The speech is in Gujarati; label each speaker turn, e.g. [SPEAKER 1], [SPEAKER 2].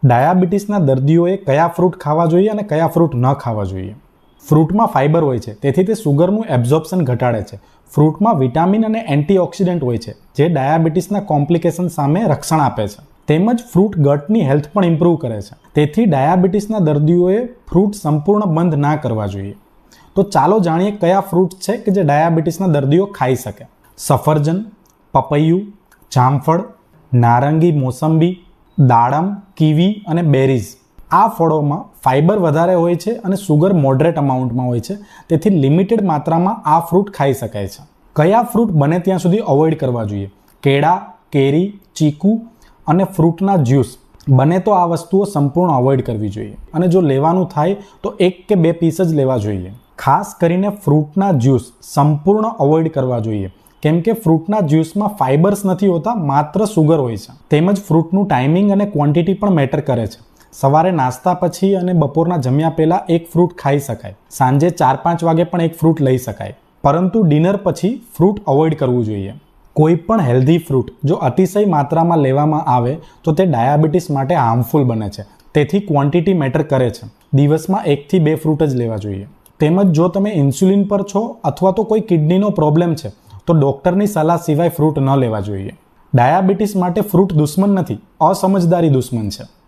[SPEAKER 1] ડાયાબિટીસના દર્દીઓએ કયા ફ્રૂટ ખાવા જોઈએ અને કયા ફ્રૂટ ન ખાવા જોઈએ? ફ્રૂટમાં ફાઇબર હોય છે, તેથી તે સુગરનું એબ્ઝોર્પ્શન ઘટાડે છે. ફ્રૂટમાં વિટામિન અને એન્ટીઓક્સિડન્ટ હોય છે, જે ડાયાબિટીસના કોમ્પ્લિકેશન સામે રક્ષણ આપે છે. તેમજ ફ્રૂટ ગટની હેલ્થ પણ ઇમ્પ્રૂવ કરે છે. તેથી ડાયાબિટીસના દર્દીઓએ ફ્રૂટ સંપૂર્ણ બંધ ના કરવા જોઈએ. તો ચાલો જાણીએ કયા ફ્રૂટ છે કે જે ડાયાબિટીસના દર્દીઓ ખાઈ શકે. સફરજન, પપૈયું, જામફળ, નારંગી, મોસંબી, દાડમ, કીવી અને બેરીઝ. આ ફળોમાં ફાઇબર વધારે હોય છે અને સુગર મોડરેટ અમાઉન્ટમાં હોય છે, તેથી લિમિટેડ માત્રામાં આ ફ્રૂટ ખાઈ શકાય છે. કયા ફ્રૂટ બને ત્યાં સુધી અવોઇડ કરવા જોઈએ? કેળા, કેરી, ચીકુ અને ફ્રૂટના જ્યુસ. બને તો આ વસ્તુઓ સંપૂર્ણ અવોઇડ કરવી જોઈએ, અને જો લેવાનું થાય તો 1 કે 2 પીસ જ લેવા જોઈએ. ખાસ કરીને ફ્રૂટના જ્યુસ સંપૂર્ણ અવોઇડ કરવા જોઈએ, કેમ કે ફ્રૂટના જ્યુસમાં ફાઇબર્સ નથી હોતા, માત્ર સુગર હોય છે. તેમજ ફ્રૂટનું ટાઈમિંગ અને ક્વોન્ટિટી પણ મેટર કરે છે. સવારે નાસ્તા પછી અને બપોરના જમ્યા પહેલાં 1 ફ્રૂટ ખાઈ શકાય. સાંજે 4-5 વાગે પણ 1 ફ્રૂટ લઈ શકાય, પરંતુ ડિનર પછી ફ્રૂટ અવોઇડ કરવું જોઈએ. કોઈ પણ હેલ્ધી ફ્રૂટ જો અતિશય માત્રામાં લેવામાં આવે તો તે ડાયાબિટીસ માટે હાર્મફુલ બને છે. તેથી ક્વોન્ટિટી મેટર કરે છે. દિવસમાં 1 થી 2 ફ્રૂટ જ લેવા જોઈએ. તેમજ જો તમે ઇન્સ્યુલિન પર છો અથવા તો કોઈ કિડનીનો પ્રોબ્લેમ છે તો ડૉક્ટરની સલાહ સિવાય ફ્રૂટ ન લેવા જોઈએ. ડાયાબિટીસ માટે ફ્રૂટ દુશ્મન નથી, અસમજદારી દુશ્મન છે.